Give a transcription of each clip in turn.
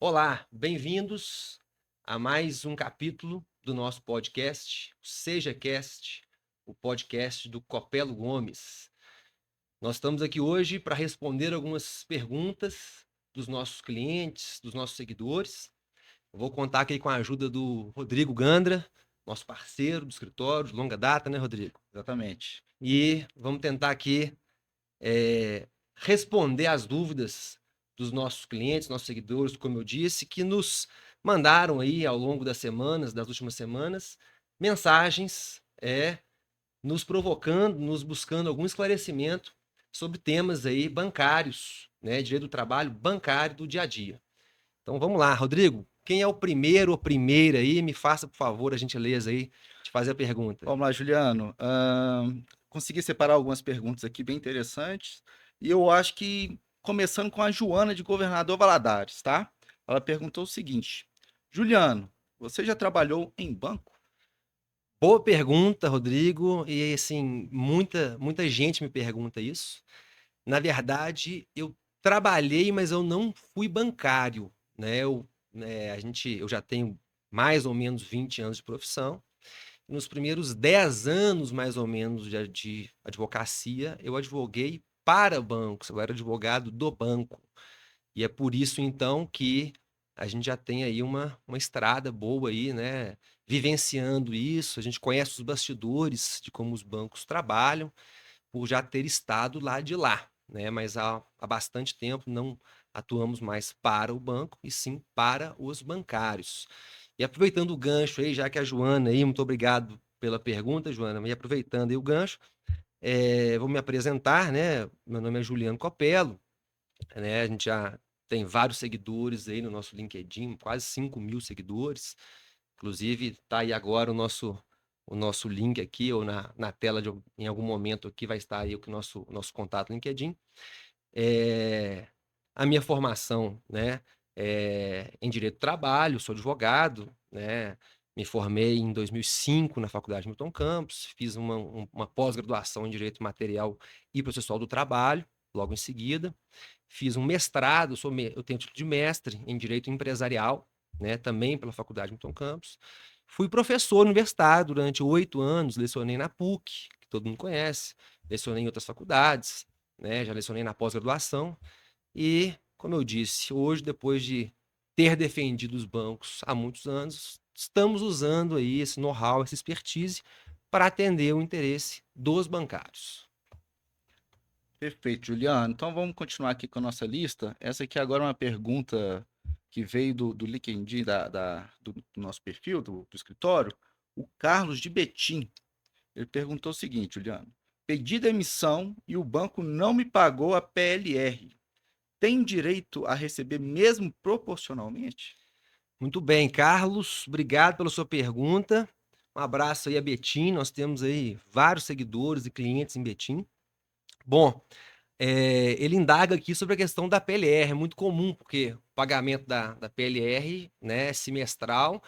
Olá, bem-vindos a mais um capítulo do nosso podcast, o SejaCast, o podcast do Copelo Gomes. Nós estamos aqui hoje para responder algumas perguntas dos nossos clientes, dos nossos seguidores. Eu vou contar aqui com a ajuda do Rodrigo Gandra, nosso parceiro do escritório de longa data, né, Rodrigo? Exatamente. E vamos tentar aqui responder às dúvidas dos nossos clientes, nossos seguidores, como eu disse, que nos mandaram aí ao longo das semanas, das últimas semanas, mensagens nos provocando, nos buscando algum esclarecimento sobre temas aí bancários, né, direito do trabalho bancário do dia a dia. Então vamos lá, Rodrigo, quem é o primeiro ou primeira aí? Me faça, por favor, a gentileza aí de fazer a pergunta. Vamos lá, Juliano. Consegui separar algumas perguntas aqui bem interessantes. E eu acho que, começando com a Joana de Governador Valadares, tá? Ela perguntou o seguinte: Juliano, você já trabalhou em banco? Boa pergunta, Rodrigo. E assim, muita gente me pergunta isso. Na verdade, eu trabalhei, mas eu não fui bancário, né? Eu já tenho mais ou menos 20 anos de profissão. Nos primeiros 10 anos, mais ou menos, de advocacia, eu advoguei para bancos, eu era advogado do banco. E é por isso, então, que a gente já tem aí uma estrada boa aí, né? Vivenciando isso, a gente conhece os bastidores de como os bancos trabalham, por já ter estado lá de lá, né? Mas há bastante tempo não atuamos mais para o banco, e sim para os bancários. E aproveitando o gancho aí, já que a Joana aí, muito obrigado pela pergunta, Joana, e aproveitando aí o gancho, vou me apresentar, né? Meu nome é Juliano Copelo, né? A gente já tem vários seguidores aí no nosso LinkedIn, quase 5.000 seguidores. Inclusive, está aí agora o nosso link aqui, ou na tela, em algum momento aqui, vai estar aí o nosso contato LinkedIn. É, a minha formação, né, em Direito do Trabalho, sou advogado, né, me formei em 2005 na Faculdade Milton Campos, fiz uma pós-graduação em Direito Material e Processual do Trabalho, logo em seguida. Fiz um mestrado, eu tenho título de mestre em Direito Empresarial, né, também pela Faculdade Milton Campos. Fui professor universitário durante 8 anos, lecionei na PUC, que todo mundo conhece, lecionei em outras faculdades, né, já lecionei na pós-graduação. E, como eu disse, hoje, depois de ter defendido os bancos há muitos anos, estamos usando aí esse know-how, essa expertise, para atender o interesse dos bancários. Perfeito, Juliano. Então vamos continuar aqui com a nossa lista. Essa aqui agora é uma pergunta que veio do LinkedIn do nosso perfil, do escritório. O Carlos de Betim. Ele perguntou o seguinte, Juliano: pedi demissão e o banco não me pagou a PLR. Tem direito a receber mesmo proporcionalmente? Muito bem, Carlos, obrigado pela sua pergunta. Um abraço aí a Betim, nós temos aí vários seguidores e clientes em Betim. Bom, ele indaga aqui sobre a questão da PLR, é muito comum, porque o pagamento da PLR, né, é semestral,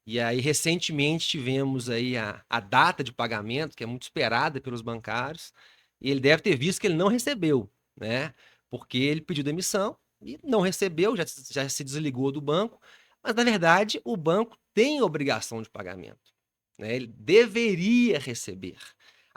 e aí recentemente tivemos aí a data de pagamento, que é muito esperada pelos bancários, e ele deve ter visto que ele não recebeu, né, porque ele pediu demissão e não recebeu, já se desligou do banco, mas na verdade o banco tem obrigação de pagamento, né, ele deveria receber.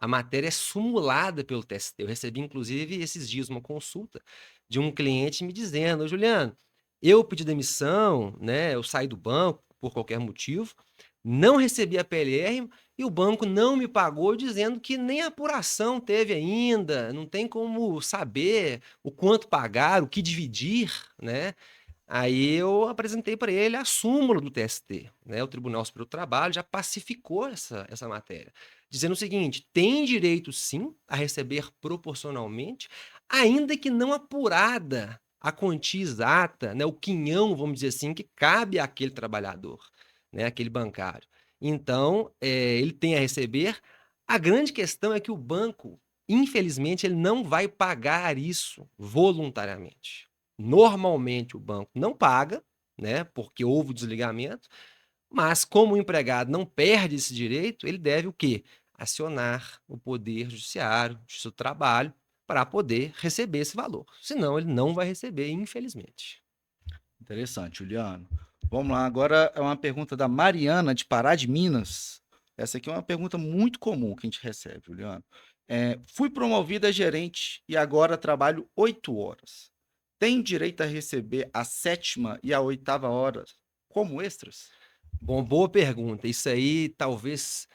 A matéria é sumulada pelo TST. Eu recebi, inclusive, esses dias uma consulta de um cliente me dizendo: Juliano, eu pedi demissão, né? Eu saí do banco por qualquer motivo, não recebi a PLR e o banco não me pagou, dizendo que nem apuração teve ainda, não tem como saber o quanto pagar, o que dividir, né? Aí eu apresentei para ele a súmula do TST, né? O Tribunal Superior do Trabalho já pacificou essa matéria, dizendo o seguinte: tem direito sim a receber proporcionalmente, ainda que não apurada a quantia exata, né? O quinhão, vamos dizer assim, que cabe àquele trabalhador, né? Aquele bancário. Então, ele tem a receber. A grande questão é que o banco, infelizmente, ele não vai pagar isso voluntariamente. Normalmente o banco não paga, né, porque houve o desligamento, mas como o empregado não perde esse direito, ele deve o quê? Acionar o poder judiciário, Justiça do Trabalho, para poder receber esse valor. Senão ele não vai receber, infelizmente. Interessante, Juliano. Vamos lá, agora é uma pergunta da Mariana de Pará de Minas. Essa aqui é uma pergunta muito comum que a gente recebe, Juliano. Fui promovida a gerente e agora trabalho 8 horas. Tenho direito a receber a sétima e a oitava hora como extras? Bom, boa pergunta. Isso aí talvez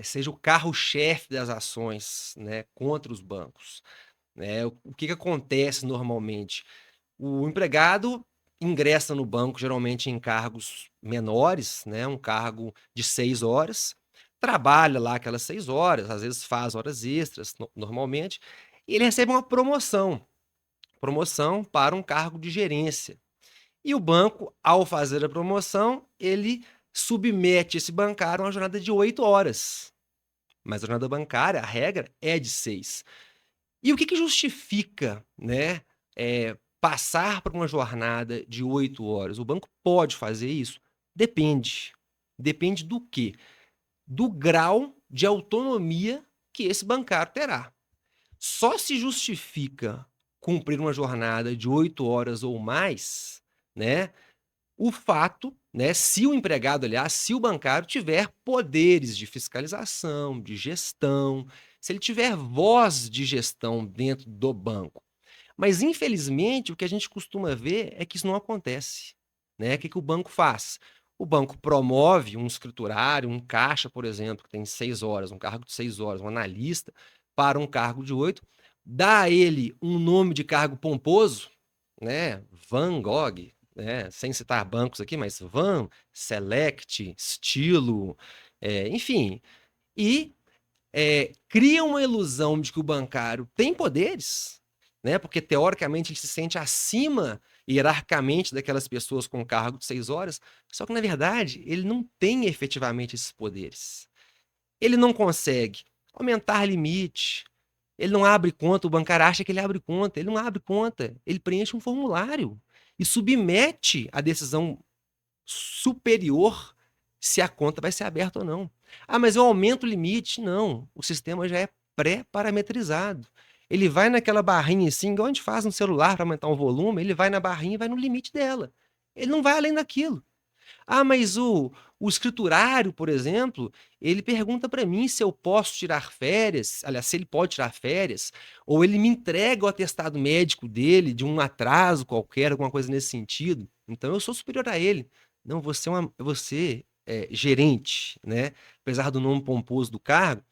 seja o carro-chefe das ações, né, contra os bancos, né? O que que acontece normalmente? O empregado ingressa no banco geralmente em cargos menores, né, um cargo de 6 horas, trabalha lá aquelas 6 horas, às vezes faz horas extras normalmente, e ele recebe uma promoção para um cargo de gerência. E o banco, ao fazer a promoção, ele submete esse bancário a uma jornada de 8 horas, mas a jornada bancária, a regra é de 6. E o que que justifica, né, passar por uma jornada de 8 horas? O banco pode fazer isso? Depende. Depende do quê? Do grau de autonomia que esse bancário terá. Só se justifica cumprir uma jornada de 8 horas ou mais, né, o fato, né, se o empregado, aliás, se o bancário tiver poderes de fiscalização, de gestão, se ele tiver voz de gestão dentro do banco. Mas, infelizmente, o que a gente costuma ver é que isso não acontece, né? O que que o banco faz? O banco promove um escriturário, um caixa, por exemplo, que tem 6 horas, um cargo de 6 horas, um analista, para um cargo de 8, dá a ele um nome de cargo pomposo, né? Van Gogh, né? Sem citar bancos aqui, mas Van, Select, Estilo, enfim. E cria uma ilusão de que o bancário tem poderes, né? Porque teoricamente ele se sente acima hierarquicamente daquelas pessoas com cargo de 6 horas, só que na verdade ele não tem efetivamente esses poderes. Ele não consegue aumentar limite, ele não abre conta, o bancário acha que ele abre conta, ele não abre conta, ele preenche um formulário e submete a decisão superior se a conta vai ser aberta ou não. Ah, mas eu aumento o limite. Não, o sistema já é pré-parametrizado. Ele vai naquela barrinha assim, igual a gente faz no celular para aumentar o volume, ele vai na barrinha e vai no limite dela. Ele não vai além daquilo. Ah, mas o escriturário, por exemplo, ele pergunta para mim se eu posso tirar férias, aliás, se ele pode tirar férias, ou ele me entrega o atestado médico dele de um atraso qualquer, alguma coisa nesse sentido. Então eu sou superior a ele. Não, você é gerente, né? Apesar do nome pomposo do cargo,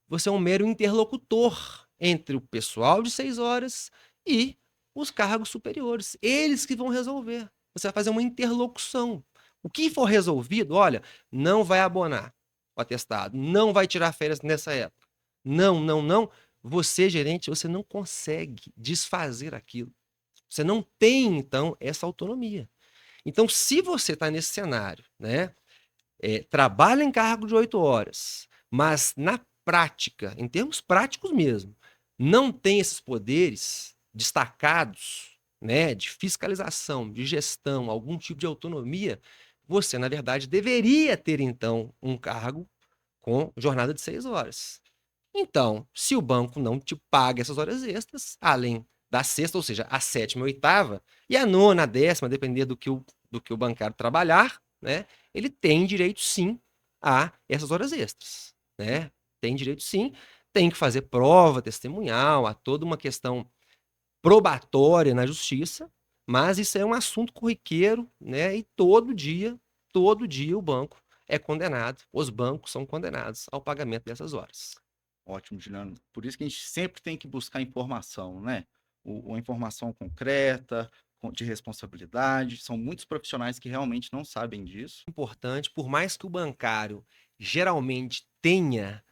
você é um mero interlocutor entre o pessoal de 6 horas e os cargos superiores. Eles que vão resolver. Você vai fazer uma interlocução. O que for resolvido, olha, não vai abonar o atestado, não vai tirar férias nessa época. Não, não, não. Você, gerente, você não consegue desfazer aquilo. Você não tem, então, essa autonomia. Então, se você está nesse cenário, né, trabalha em cargo de 8 horas, mas na prática, em termos práticos mesmo, não tem esses poderes destacados, né, de fiscalização, de gestão, algum tipo de autonomia, você, na verdade, deveria ter, então, um cargo com jornada de 6 horas. Então, se o banco não te paga essas horas extras, além da sexta, ou seja, a sétima e a oitava, e a nona, a décima, depender do que o bancário trabalhar, né, ele tem direito sim a essas horas extras, né? Tem direito sim, tem que fazer prova testemunhal, há toda uma questão probatória na justiça, mas isso é um assunto corriqueiro, né? E todo dia o banco é condenado, os bancos são condenados ao pagamento dessas horas. Ótimo, Juliano. Por isso que a gente sempre tem que buscar informação, né? Uma informação concreta, de responsabilidade. São muitos profissionais que realmente não sabem disso. Importante, por mais que o bancário geralmente tenha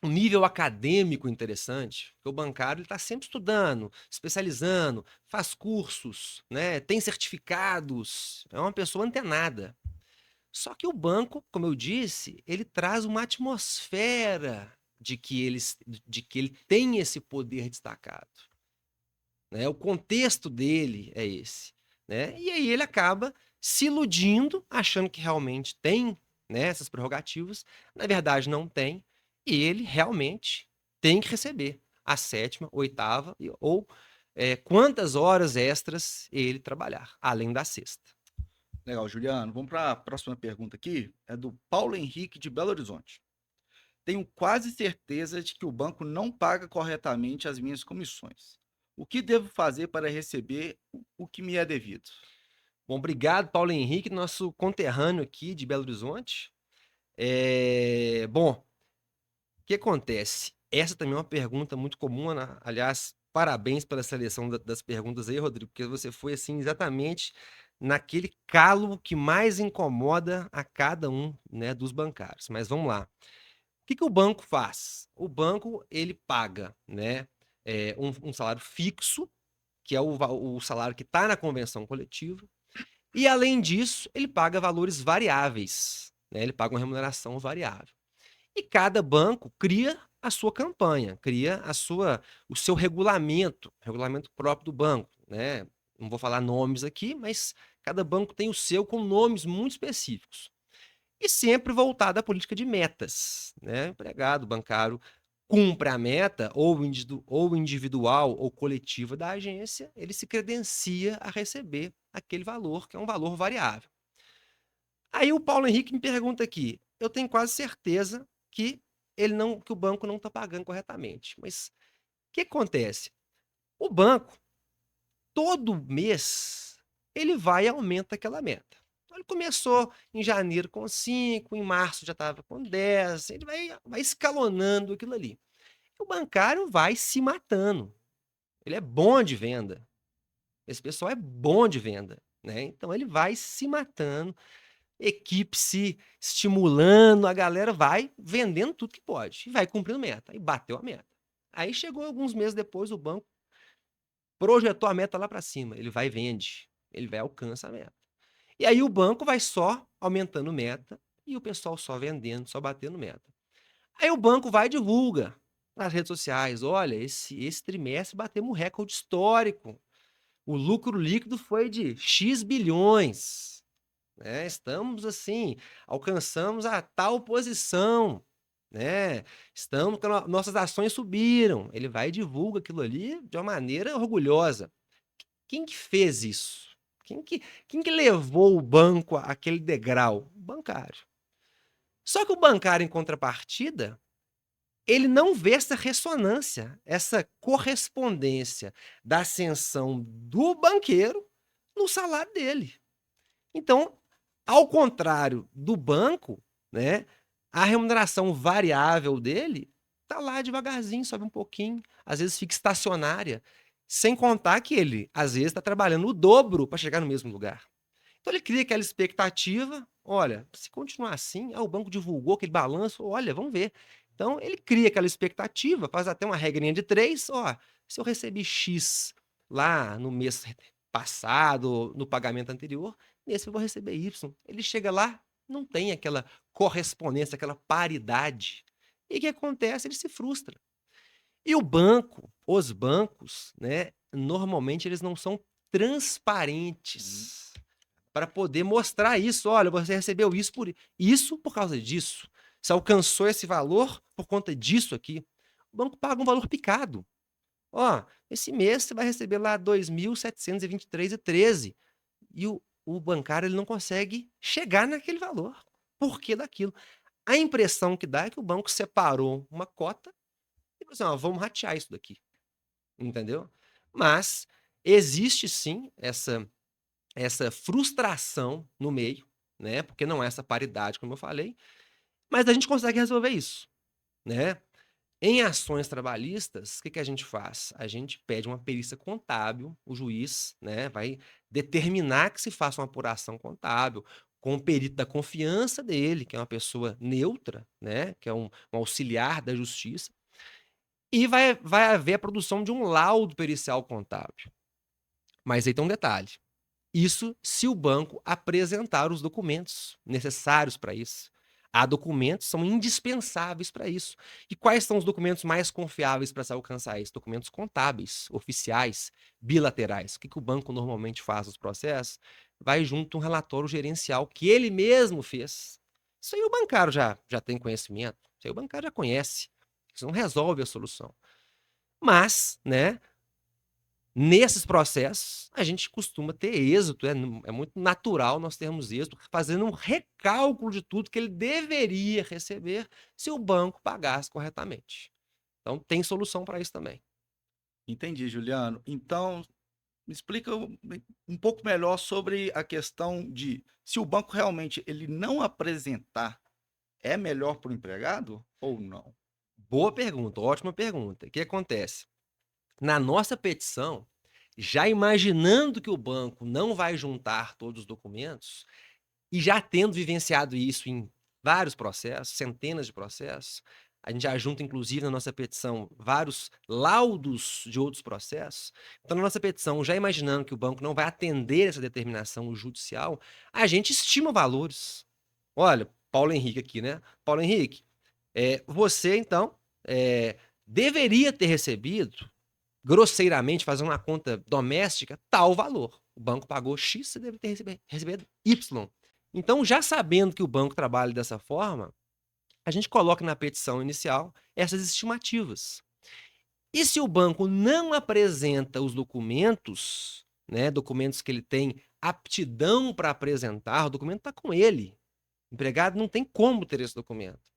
um nível acadêmico interessante, porque o bancário está sempre estudando, especializando, faz cursos, né, tem certificados, é uma pessoa antenada. Só que o banco, como eu disse, ele traz uma atmosfera de que ele tem esse poder destacado, né? O contexto dele é esse, né? E aí ele acaba se iludindo, achando que realmente tem, né, essas prerrogativas, na verdade não tem, e ele realmente tem que receber a sétima, oitava ou quantas horas extras ele trabalhar, além da sexta. Legal, Juliano. Vamos para a próxima pergunta aqui. É do Paulo Henrique de Belo Horizonte. Tenho quase certeza de que o banco não paga corretamente as minhas comissões. O que devo fazer para receber o que me é devido? Bom, obrigado, Paulo Henrique, nosso conterrâneo aqui de Belo Horizonte. Bom, o que acontece? Essa também é uma pergunta muito comum, né? Aliás, parabéns pela seleção das perguntas aí, Rodrigo, porque você foi assim exatamente naquele calo que mais incomoda a cada um, né, dos bancários. Mas vamos lá. O que o banco faz? O banco ele paga, né, um salário fixo, que é o salário que está na convenção coletiva, e além disso ele paga valores variáveis, né? Ele paga uma remuneração variável. E cada banco cria a sua campanha, cria o seu regulamento próprio do banco, né? Não vou falar nomes aqui, mas cada banco tem o seu com nomes muito específicos. E sempre voltado à política de metas, né? O empregado bancário cumpre a meta, ou individual ou coletiva da agência, ele se credencia a receber aquele valor, que é um valor variável. Aí o Paulo Henrique me pergunta aqui, eu tenho quase certeza que que o banco não está pagando corretamente. Mas o que acontece? O banco, todo mês, ele vai e aumenta aquela meta. Então, ele começou em janeiro com 5, em março já estava com 10, ele vai escalonando aquilo ali. E o bancário vai se matando. Ele é bom de venda. Esse pessoal é bom de venda, né? Então ele vai se matando, equipe se estimulando, a galera vai vendendo tudo que pode e vai cumprindo meta. E bateu a meta. Aí chegou alguns meses depois, o banco projetou a meta lá para cima. Ele vai e vende. Ele vai e alcança a meta. E aí o banco vai só aumentando meta e o pessoal só vendendo, só batendo meta. Aí o banco vai e divulga nas redes sociais: olha, esse trimestre batemos um recorde histórico. O lucro líquido foi de X bilhões. Né? Estamos assim, alcançamos a tal posição, né? Nossas ações subiram. Ele vai e divulga aquilo ali de uma maneira orgulhosa. Quem que fez isso? Quem que levou o banco àquele degrau? O bancário. Só que o bancário, em contrapartida, ele não vê essa ressonância, essa correspondência da ascensão do banqueiro no salário dele. Então, ao contrário do banco, né, a remuneração variável dele tá lá devagarzinho, sobe um pouquinho, às vezes fica estacionária, sem contar que ele, às vezes, está trabalhando o dobro para chegar no mesmo lugar. Então ele cria aquela expectativa, olha, se continuar assim, o banco divulgou aquele balanço, olha, vamos ver. Então ele cria aquela expectativa, faz até uma regrinha de 3, ó, se eu recebi X lá no mês passado, no pagamento anterior, nesse eu vou receber Y. Ele chega lá, não tem aquela correspondência, aquela paridade. E o que acontece? Ele se frustra. E os bancos, né, normalmente eles não são Uhum. transparentes para poder mostrar isso. Olha, você recebeu isso por causa disso. Você alcançou esse valor por conta disso aqui. O banco paga um valor picado. Ó, esse mês você vai receber lá 2.723,13. E o bancário ele não consegue chegar naquele valor. Por que daquilo? A impressão que dá é que o banco separou uma cota e falou assim: ó, vamos ratear isso daqui. Entendeu? Mas existe sim essa frustração no meio, né? Porque não é essa paridade, como eu falei, mas a gente consegue resolver isso, né? Em ações trabalhistas, o que a gente faz? A gente pede uma perícia contábil, o juiz, né, vai determinar que se faça uma apuração contábil com o perito da confiança dele, que é uma pessoa neutra, né, que é um auxiliar da justiça, e vai haver a produção de um laudo pericial contábil. Mas aí tem um detalhe. Isso se o banco apresentar os documentos necessários para isso. Há documentos que são indispensáveis para isso. E quais são os documentos mais confiáveis para se alcançar isso? Documentos contábeis, oficiais, bilaterais. O que o banco normalmente faz nos processos? Vai junto um relatório gerencial que ele mesmo fez. Isso aí o bancário já tem conhecimento. Isso aí o bancário já conhece. Isso não resolve a solução. Mas, né, Nesses processos, a gente costuma ter êxito, é muito natural nós termos êxito, fazendo um recálculo de tudo que ele deveria receber se o banco pagasse corretamente. Então tem solução para isso também. Entendi, Juliano. Então, me explica um pouco melhor sobre a questão de se o banco realmente ele não apresentar, é melhor para o empregado ou não? Boa pergunta, ótima pergunta. O que acontece? Na nossa petição, já imaginando que o banco não vai juntar todos os documentos, e já tendo vivenciado isso em vários processos, centenas de processos, a gente já junta, inclusive, na nossa petição, vários laudos de outros processos. Então, na nossa petição, já imaginando que o banco não vai atender essa determinação judicial, a gente estima valores. Olha, Paulo Henrique aqui, né? Paulo Henrique, você, então, deveria ter recebido, grosseiramente, fazendo uma conta doméstica, tal valor. O banco pagou X, você deve ter recebido Y. Então, já sabendo que o banco trabalha dessa forma, a gente coloca na petição inicial essas estimativas. E se o banco não apresenta os documentos, né, documentos que ele tem aptidão para apresentar, o documento está com ele. O empregado não tem como ter esse documento.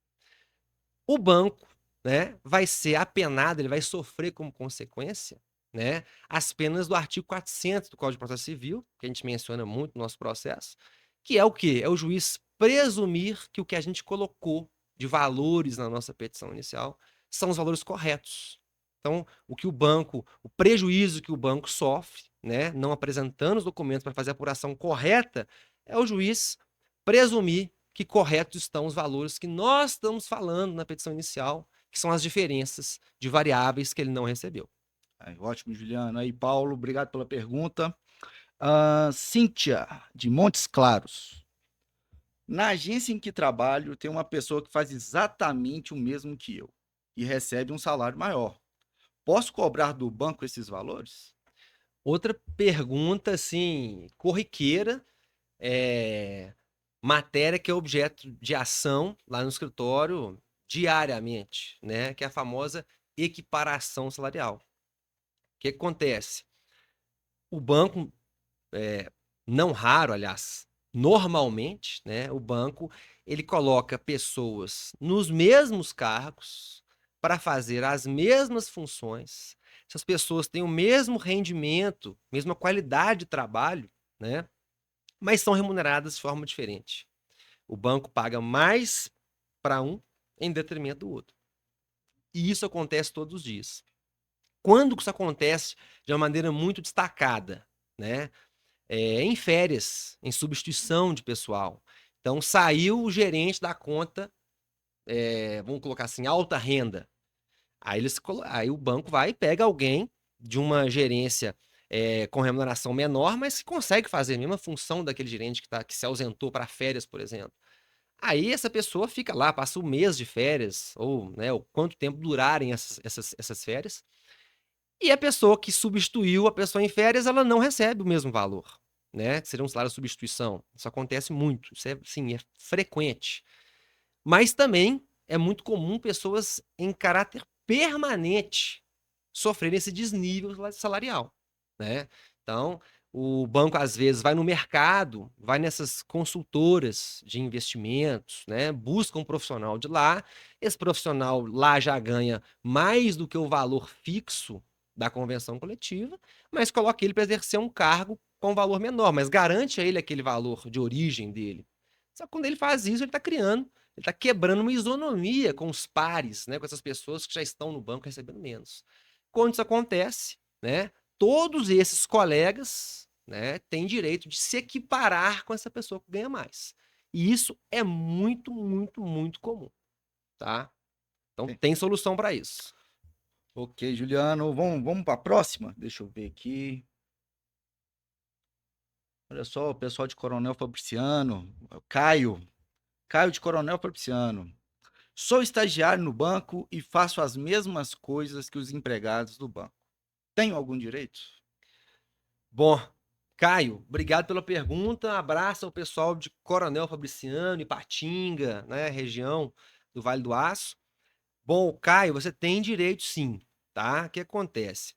O banco, né, vai ser apenado, ele vai sofrer como consequência, né, as penas do artigo 400 do Código de Processo Civil, que a gente menciona muito no nosso processo, que é o quê? É o juiz presumir que o que a gente colocou de valores na nossa petição inicial são os valores corretos. Então, o prejuízo que o banco sofre, né, não apresentando os documentos para fazer a apuração correta, é o juiz presumir que corretos estão os valores que nós estamos falando na petição inicial, que são as diferenças de variáveis que ele não recebeu. Aí, ótimo, Juliano. Aí, Paulo, obrigado pela pergunta. Cíntia, de Montes Claros. Na agência em que trabalho, tem uma pessoa que faz exatamente o mesmo que eu e recebe um salário maior. Posso cobrar do banco esses valores? Outra pergunta, assim, corriqueira, é matéria que é objeto de ação lá no escritório diariamente, né? Que é a famosa equiparação salarial. O que acontece? O banco, não raro, aliás, normalmente, né, o banco ele coloca pessoas nos mesmos cargos para fazer as mesmas funções. Essas pessoas têm o mesmo rendimento, mesma qualidade de trabalho, né, mas são remuneradas de forma diferente. O banco paga mais para um em detrimento do outro. E isso acontece todos os dias. Quando que isso acontece de uma maneira muito destacada, né? Em férias, em substituição de pessoal. Então, saiu o gerente da conta, vamos colocar assim, alta renda. Aí o banco vai e pega alguém de uma gerência com remuneração menor, mas que consegue fazer a mesma função daquele gerente que se ausentou para férias, por exemplo. Aí essa pessoa fica lá, passa um mês de férias, ou, né, ou quanto tempo durarem essas férias, e a pessoa que substituiu a pessoa em férias, ela não recebe o mesmo valor, né, que seria um salário de substituição. Isso acontece muito, isso é, sim, é frequente. Mas também é muito comum pessoas em caráter permanente sofrerem esse desnível salarial, né. Então, o banco, às vezes, vai no mercado, vai nessas consultoras de investimentos, né, busca um profissional de lá, esse profissional lá já ganha mais do que o valor fixo da convenção coletiva, mas coloca ele para exercer um cargo com valor menor, mas garante a ele aquele valor de origem dele. Só que quando ele faz isso, ele está quebrando uma isonomia com os pares, né, com essas pessoas que já estão no banco recebendo menos. Quando isso acontece, né, todos esses colegas, né, têm direito de se equiparar com essa pessoa que ganha mais. E isso é muito, muito, muito comum, tá? Então Bem, tem solução para isso. ok, Juliano. Vamos para a próxima? Deixa eu ver aqui. Olha só, o pessoal de Coronel Fabriciano. Caio. Caio de Coronel Fabriciano. Sou estagiário no banco e faço as mesmas coisas que os empregados do banco. Tenho algum direito? Bom, Caio, obrigado pela pergunta. Abraço ao pessoal de Coronel Fabriciano, Ipatinga, né, região do Vale do Aço. Bom, Caio, você tem direito sim, tá? O que acontece?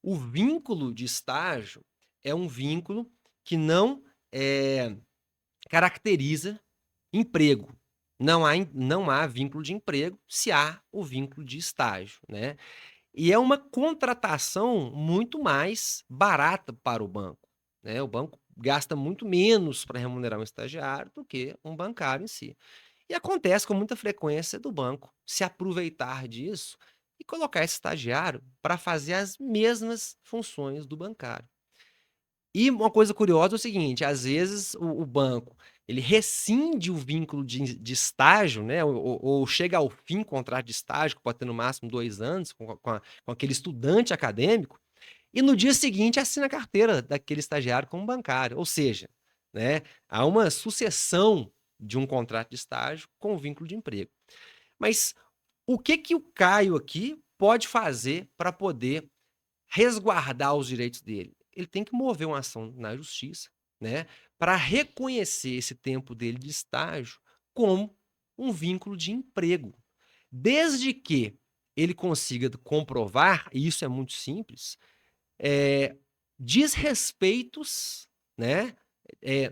O vínculo de estágio é um vínculo que não caracteriza emprego. Não há vínculo de emprego se há o vínculo de estágio, né. E é uma contratação muito mais barata para o banco, né. O banco gasta muito menos para remunerar um estagiário do que um bancário em si. E acontece com muita frequência do banco se aproveitar disso e colocar esse estagiário para fazer as mesmas funções do bancário. E uma coisa curiosa é o seguinte, às vezes o banco, ele rescinde o vínculo de estágio, né, ou chega ao fim o contrato de estágio, que pode ter no máximo 2 anos, com aquele estudante acadêmico, e no dia seguinte assina a carteira daquele estagiário como bancário. Ou seja, né, há uma sucessão de um contrato de estágio com vínculo de emprego. Mas o que que o Caio aqui pode fazer para poder resguardar os direitos dele? Ele tem que mover uma ação na justiça, né, para reconhecer esse tempo dele de estágio como um vínculo de emprego. Desde que ele consiga comprovar, e isso é muito simples, eh, desrespeitos, né,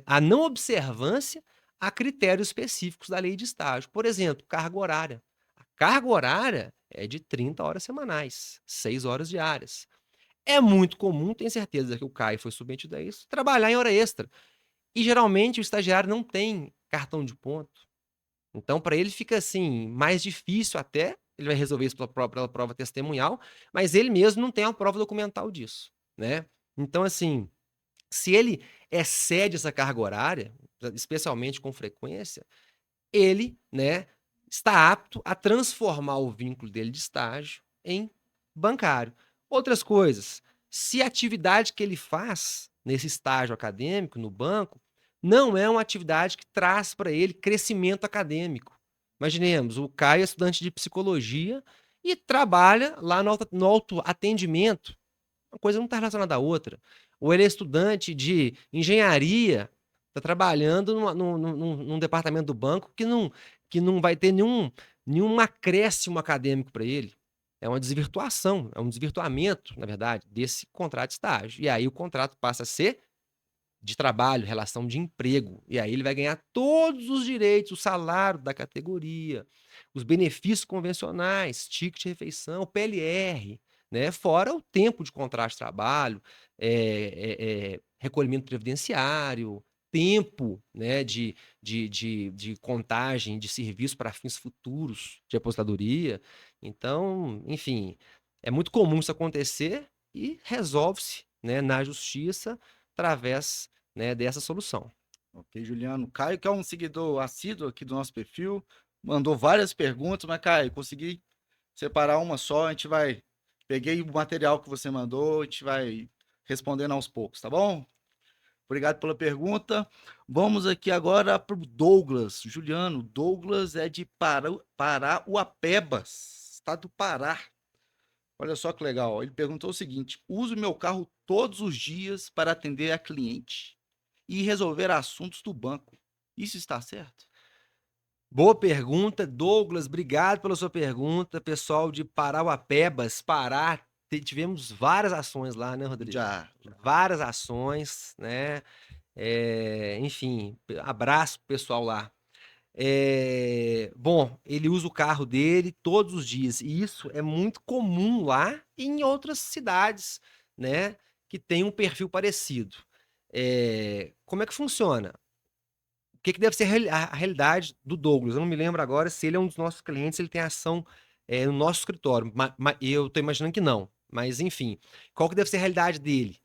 a não observância a critérios específicos da lei de estágio. Por exemplo, carga horária. A carga horária é de 30 horas semanais, 6 horas diárias. É muito comum, tenho certeza que o Caio foi submetido a isso, trabalhar em hora extra. E geralmente o estagiário não tem cartão de ponto. Então para ele fica, assim, mais difícil até, ele vai resolver isso pela prova testemunhal, mas ele mesmo não tem a prova documental disso, né. Então assim, se ele excede essa carga horária, especialmente com frequência, ele, né, está apto a transformar o vínculo dele de estágio em bancário. Outras coisas, se a atividade que ele faz nesse estágio acadêmico, no banco, não é uma atividade que traz para ele crescimento acadêmico. Imaginemos, o Caio é estudante de psicologia e trabalha lá no autoatendimento, uma coisa não está relacionada à outra. Ou ele é estudante de engenharia, está trabalhando num departamento do banco que não vai ter nenhum acréscimo acadêmico para ele. É uma desvirtuação, é um desvirtuamento, na verdade, desse contrato de estágio. E aí o contrato passa a ser de trabalho, relação de emprego. E aí ele vai ganhar todos os direitos, o salário da categoria, os benefícios convencionais, ticket de refeição, PLR, né, fora o tempo de contrato de trabalho, recolhimento previdenciário, tempo, né, de contagem de serviço para fins futuros de aposentadoria. Então, enfim, é muito comum isso acontecer e resolve-se, né, na justiça através, né, dessa solução. Ok, Juliano. Caio, que é um seguidor assíduo aqui do nosso perfil, mandou várias perguntas, mas, Caio, consegui separar uma só. A gente vai. Peguei o material que você mandou, a gente vai respondendo aos poucos, tá bom? Obrigado pela pergunta. Vamos aqui agora para o Douglas. Juliano, Douglas é de Parauapebas, estado do Pará. Olha só que legal. Ele perguntou o seguinte: uso meu carro todos os dias para atender a cliente e resolver assuntos do banco. Isso está certo? Boa pergunta, Douglas, obrigado pela sua pergunta. Pessoal de Parauapebas, Pará, tivemos várias ações lá, né, Rodrigo? Já. Várias ações, né? Enfim, abraço pro pessoal lá. Bom, ele usa o carro dele todos os dias, e isso é muito comum lá e em outras cidades, né, que tem um perfil parecido. Como é que funciona? O que que deve ser a realidade do Douglas? Eu não me lembro agora se ele é um dos nossos clientes, ele tem ação, no nosso escritório, eu estou imaginando que não, mas enfim. Qual que deve ser a realidade dele?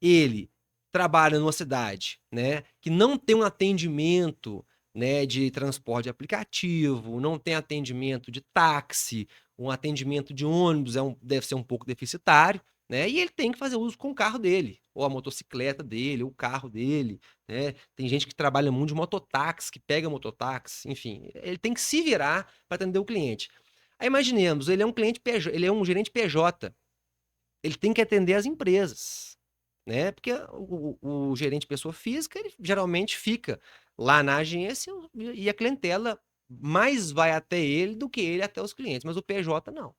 Ele trabalha numa cidade, né, que não tem um atendimento, né, de transporte de aplicativo, não tem atendimento de táxi, um atendimento de ônibus deve ser um pouco deficitário, né, e ele tem que fazer uso com o carro dele, ou a motocicleta dele, ou o carro dele, né. Tem gente que trabalha muito de mototáxi, que pega mototáxi, enfim, ele tem que se virar para atender o cliente. Aí imaginemos, ele é um gerente PJ, ele tem que atender as empresas, né, porque o gerente pessoa física, ele geralmente fica lá na agência e a clientela mais vai até ele do que ele até os clientes, mas o PJ não.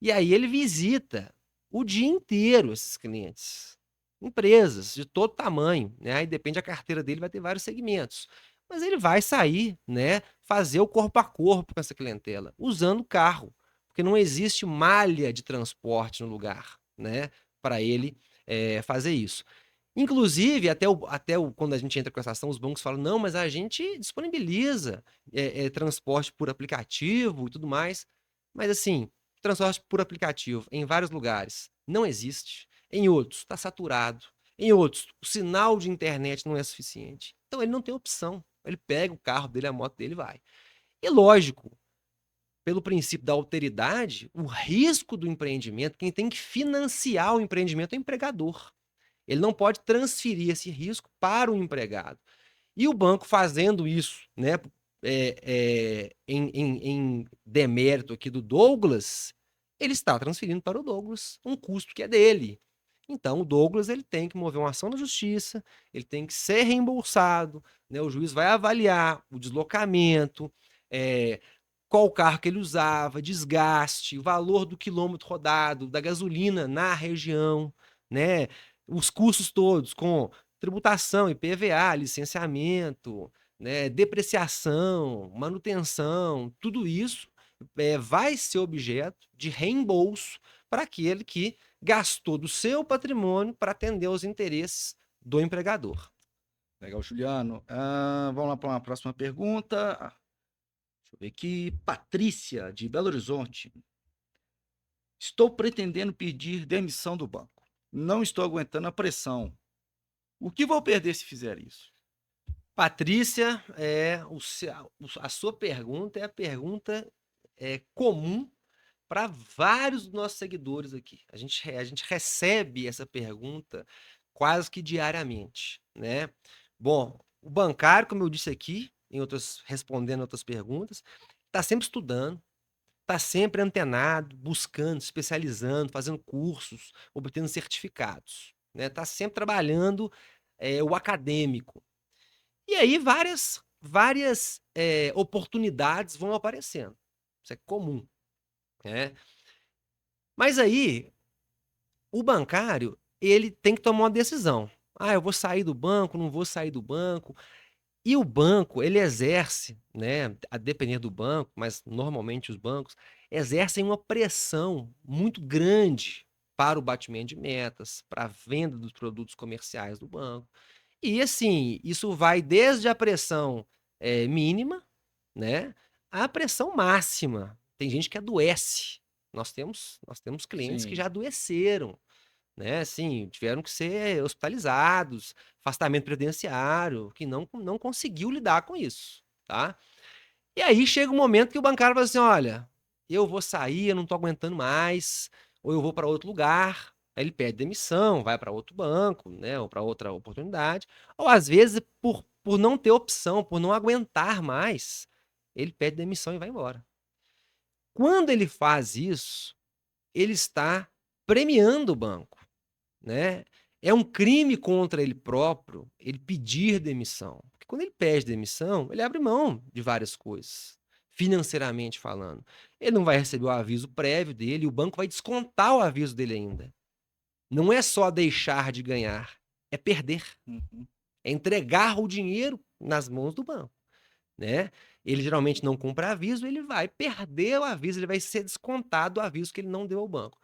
E aí ele visita o dia inteiro esses clientes. Empresas de todo tamanho, né? Aí depende da carteira dele, vai ter vários segmentos. Mas ele vai sair, né? Fazer o corpo a corpo com essa clientela, usando o carro, porque não existe malha de transporte no lugar, né? Para ele fazer isso. Inclusive, quando a gente entra com essa ação, os bancos falam: não, mas a gente disponibiliza transporte por aplicativo e tudo mais. Mas assim, transporte por aplicativo em vários lugares não existe. Em outros, está saturado. Em outros, o sinal de internet não é suficiente. Então ele não tem opção. Ele pega o carro dele, a moto dele e vai. E lógico, pelo princípio da alteridade, o risco do empreendimento, quem tem que financiar o empreendimento é o empregador. Ele não pode transferir esse risco para o empregado. E o banco fazendo isso, né, em demérito aqui do Douglas, ele está transferindo para o Douglas um custo que é dele. Então, o Douglas ele tem que mover uma ação na justiça, ele tem que ser reembolsado, né, o juiz vai avaliar o deslocamento, qual carro que ele usava, desgaste, o valor do quilômetro rodado, da gasolina na região, né, os custos todos com tributação, IPVA, licenciamento, né, depreciação, manutenção, tudo isso vai ser objeto de reembolso para aquele que gastou do seu patrimônio para atender aos interesses do empregador. Legal, Juliano. Vamos lá para uma próxima pergunta. Deixa eu ver aqui. Patrícia, de Belo Horizonte. Estou pretendendo pedir demissão do banco. Não estou aguentando a pressão. O que vou perder se fizer isso? Patrícia, a sua pergunta é a pergunta comum para vários dos nossos seguidores aqui. A gente recebe essa pergunta quase que diariamente, né? Bom, o bancário, como eu disse aqui, respondendo outras perguntas, está sempre estudando, está sempre antenado, buscando, especializando, fazendo cursos, obtendo certificados, né? Está sempre trabalhando o acadêmico. E aí várias oportunidades vão aparecendo. Isso é comum, né? Mas aí, o bancário, ele tem que tomar uma decisão. Ah, eu vou sair do banco, não vou sair do banco. E o banco, ele exerce, né, a depender do banco, mas normalmente os bancos exercem uma pressão muito grande para o batimento de metas, para a venda dos produtos comerciais do banco. E assim, isso vai desde a pressão mínima, né, à pressão máxima. Tem gente que adoece. Nós temos clientes que Sim. já adoeceram, né, assim, tiveram que ser hospitalizados, afastamento previdenciário, que não conseguiu lidar com isso, tá. E aí chega um momento que o bancário fala assim: "Olha, eu vou sair, eu não tô aguentando mais, ou eu vou para outro lugar". Aí ele pede demissão, vai para outro banco, né, ou para outra oportunidade, ou às vezes por não ter opção, por não aguentar mais, ele pede demissão e vai embora. Quando ele faz isso, ele está premiando o banco, né. É um crime contra ele próprio, ele pedir demissão, porque quando ele pede demissão, ele abre mão de várias coisas, financeiramente falando. Ele não vai receber o aviso prévio dele, e o banco vai descontar o aviso dele ainda. Não é só deixar de ganhar, é perder, Uhum. é entregar o dinheiro nas mãos do banco, né. Ele geralmente não cumpre aviso, ele vai perder o aviso, ele vai ser descontado o aviso que ele não deu ao banco.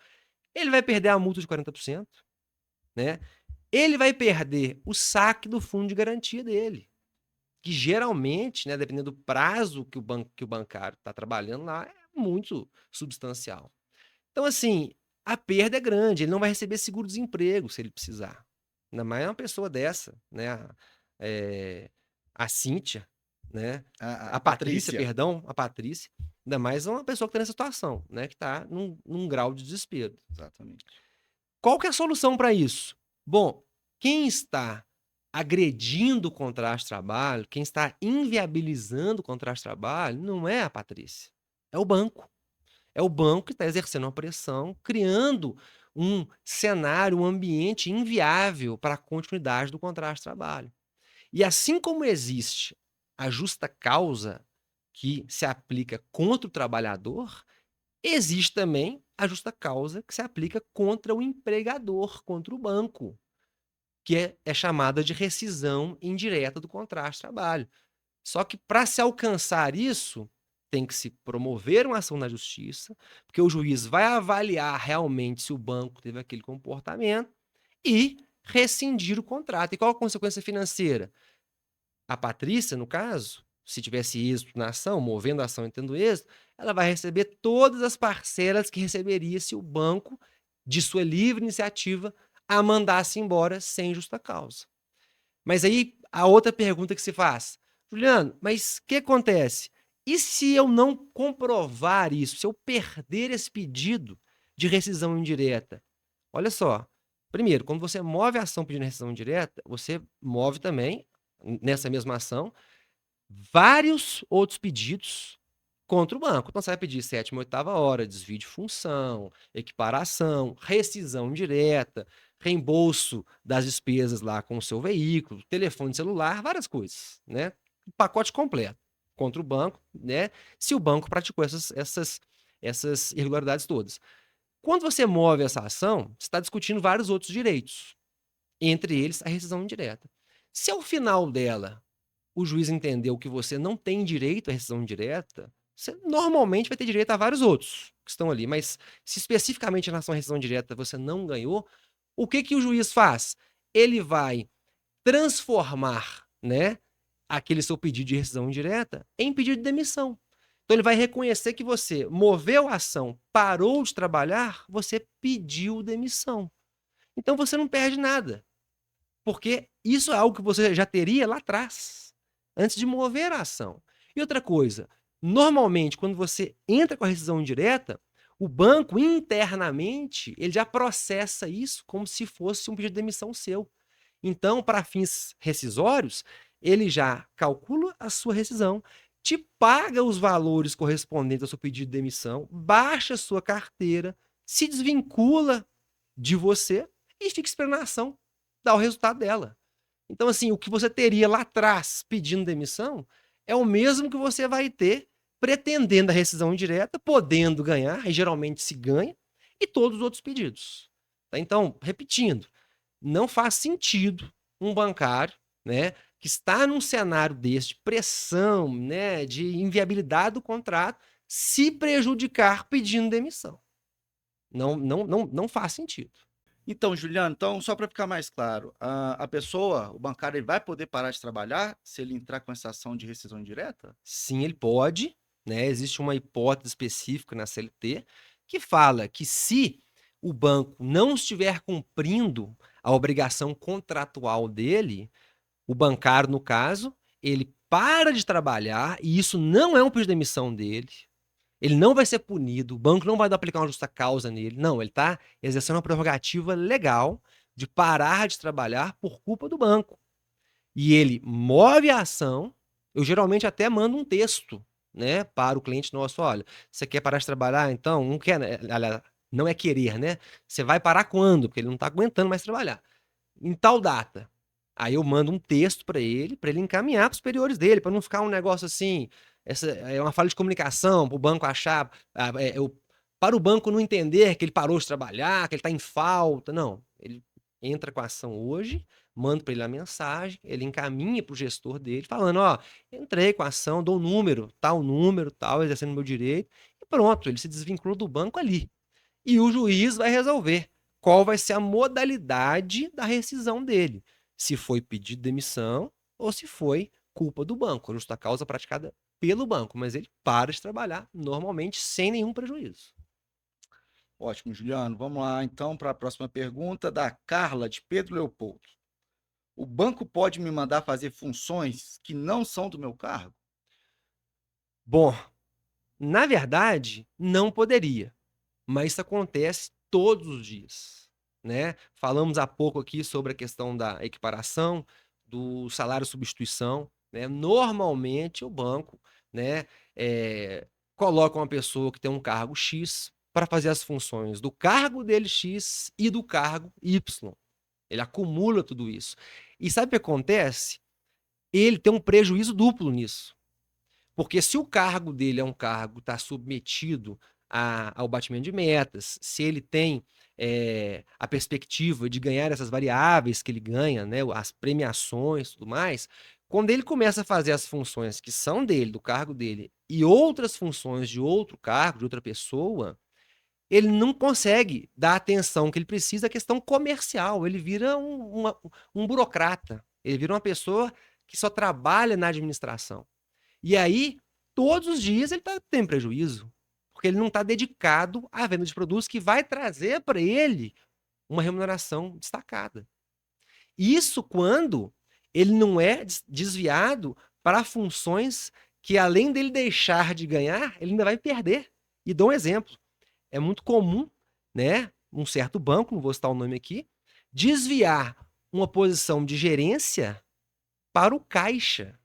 Ele vai perder a multa de 40%, né. Ele vai perder o saque do fundo de garantia dele, que geralmente, né, dependendo do prazo que o bancário está trabalhando lá, é muito substancial. Então, assim, a perda é grande, ele não vai receber seguro-desemprego se ele precisar. Ainda mais uma pessoa dessa, né, eh, a Cíntia, né, A a Patrícia, Patrícia. perdão, a Patrícia, ainda mais uma pessoa que está nessa situação, né, que está num grau de desespero. Exatamente. Qual que é a solução para isso? Bom, quem está agredindo o contrato de trabalho, quem está inviabilizando o contrato de trabalho, não é a Patrícia, é o banco. É o banco que está exercendo uma pressão, criando um cenário, um ambiente inviável para a continuidade do contrato de trabalho. E assim como existe a justa causa que se aplica contra o trabalhador, Existe também a justa causa que se aplica contra o empregador, contra o banco, que é chamada de rescisão indireta do contrato de trabalho. Só que para se alcançar isso, tem que se promover uma ação na justiça, porque o juiz vai avaliar realmente se o banco teve aquele comportamento e rescindir o contrato. E qual a consequência financeira? A Patrícia, no caso, se tivesse êxito na ação, movendo a ação e tendo êxito, ela vai receber todas as parcelas que receberia se o banco, de sua livre iniciativa, a mandasse embora sem justa causa. Mas aí a outra pergunta que se faz: Juliano, mas o que acontece? E se eu não comprovar isso, se eu perder esse pedido de rescisão indireta? Olha só, primeiro, quando você move a ação pedindo rescisão indireta, você move também, nessa mesma ação, vários outros pedidos contra o banco. Então você vai pedir sétima, oitava hora, desvio de função, equiparação, rescisão indireta, reembolso das despesas lá com o seu veículo, telefone celular, várias coisas, né? Um pacote completo contra o banco, né? Se o banco praticou essas irregularidades todas. Quando você move essa ação, você está discutindo vários outros direitos, entre eles a rescisão indireta. Se ao final dela o juiz entendeu que você não tem direito à rescisão indireta, você normalmente vai ter direito a vários outros que estão ali. Mas se especificamente em relação à rescisão indireta você não ganhou, o que que o juiz faz? Ele vai transformar, né, aquele seu pedido de rescisão indireta em pedido de demissão. Então ele vai reconhecer que você moveu a ação, parou de trabalhar, você pediu demissão. Então você não perde nada, porque isso é algo que você já teria lá atrás, antes de mover a ação. E outra coisa, normalmente, quando você entra com a rescisão indireta, o banco internamente ele já processa isso como se fosse um pedido de demissão seu. Então, para fins rescisórios, ele já calcula a sua rescisão, te paga os valores correspondentes ao seu pedido de demissão, baixa a sua carteira, se desvincula de você e fica esperando a ação dar o resultado dela. Então, assim, o que você teria lá atrás pedindo demissão é o mesmo que você vai ter pretendendo a rescisão indireta, podendo ganhar, e geralmente se ganha, e todos os outros pedidos. Tá? Então, repetindo, não faz sentido um bancário, né, que está num cenário desse, de pressão, né, de inviabilidade do contrato, se prejudicar pedindo demissão. Não faz sentido. Então, Juliano, então, só para ficar mais claro, a pessoa, o bancário, ele vai poder parar de trabalhar se ele entrar com essa ação de rescisão indireta? Sim, ele pode, né? Existe uma hipótese específica na CLT que fala que se o banco não estiver cumprindo a obrigação contratual dele, o bancário, no caso, ele para de trabalhar e isso não é um pedido de demissão dele. Ele não vai ser punido, o banco não vai aplicar uma justa causa nele. Não, ele está exercendo uma prerrogativa legal de parar de trabalhar por culpa do banco. E ele move a ação, eu geralmente até mando um texto, né, para o cliente nosso: olha, você quer parar de trabalhar? Então, não quer, né? Aliás, não é querer, né? Você vai parar quando? Porque ele não está aguentando mais trabalhar. Em tal data. Aí eu mando um texto para ele encaminhar para os superiores dele, para não ficar um negócio assim, essa é uma falha de comunicação, para o banco achar, para o banco não entender que ele parou de trabalhar, que ele está em falta. Não, ele entra com a ação hoje, manda para ele a mensagem, ele encaminha para o gestor dele, falando: ó, entrei com a ação, dou número, tal, exercendo meu direito, e pronto, ele se desvinculou do banco ali. E o juiz vai resolver qual vai ser a modalidade da rescisão dele. Se foi pedido de demissão ou se foi culpa do banco, a justa causa praticada pelo banco, mas ele para de trabalhar normalmente sem nenhum prejuízo. Ótimo, Juliano. Vamos lá, então, para a próxima pergunta da Carla, de Pedro Leopoldo. O banco pode me mandar fazer funções que não são do meu cargo? Bom, na verdade, não poderia, mas isso acontece todos os dias, né? Falamos há pouco aqui sobre a questão da equiparação, do salário substituição, né? Normalmente o banco, né, coloca uma pessoa que tem um cargo X para fazer as funções do cargo dele X e do cargo Y. Ele acumula tudo isso. E sabe o que acontece? Ele tem um prejuízo duplo nisso. Porque se o cargo dele é um cargo que está submetido ao batimento de metas, se ele tem a perspectiva de ganhar essas variáveis que ele ganha, né, as premiações e tudo mais, quando ele começa a fazer as funções que são dele, do cargo dele, e outras funções de outro cargo, de outra pessoa, ele não consegue dar a atenção que ele precisa à questão comercial. Ele vira um burocrata. Ele vira uma pessoa que só trabalha na administração. E aí, todos os dias, ele tem prejuízo. Porque ele não está dedicado à venda de produtos que vai trazer para ele uma remuneração destacada. Isso quando ele não é desviado para funções que, além dele deixar de ganhar, ele ainda vai perder. E dou um exemplo. É muito comum, né, um certo banco, não vou citar o nome aqui, desviar uma posição de gerência para o caixa.